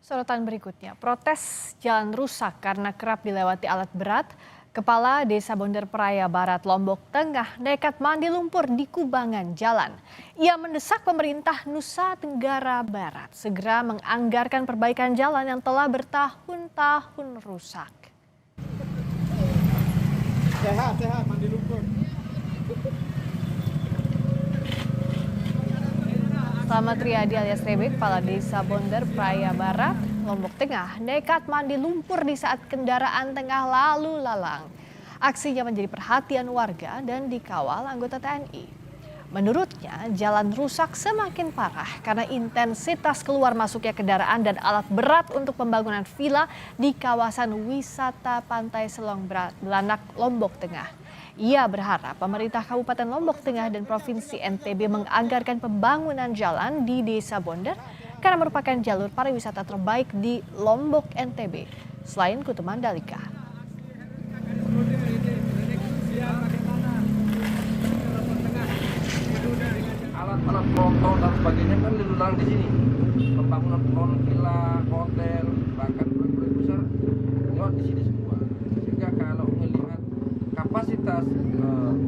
Sorotan berikutnya, protes jalan rusak karena kerap dilewati alat berat. Kepala Desa Bonder Praia Barat, Lombok Tengah nekat mandi lumpur di kubangan jalan. Ia mendesak pemerintah Nusa Tenggara Barat segera menganggarkan perbaikan jalan yang telah bertahun-tahun rusak. Sehat mandi lumpur. Selamat Riyadi alias Rebe, Kepala Desa Bonder Praia Barat, Lombok Tengah, nekat mandi lumpur di saat kendaraan tengah lalu lalang. Aksinya menjadi perhatian warga dan dikawal anggota TNI. Menurutnya, jalan rusak semakin parah karena intensitas keluar masuknya kendaraan dan alat berat untuk pembangunan villa di kawasan wisata Pantai Selong Belanak, Lombok Tengah. Ia berharap pemerintah Kabupaten Lombok Tengah dan Provinsi NTB menganggarkan pembangunan jalan di Desa Bonder karena merupakan jalur pariwisata terbaik di Lombok NTB selain Kutu Mandalika. Alat-alat motor dan sebagainya kan dilulang di sini. Pembangunan pohon villa, hotel, bahkan proyek-proyek besar lewat di sini semua. Sehingga kalau melihat kapasitas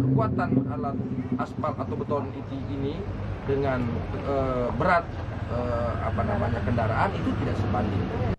kekuatan alat aspal atau beton ini dengan berat kendaraan itu tidak sebanding.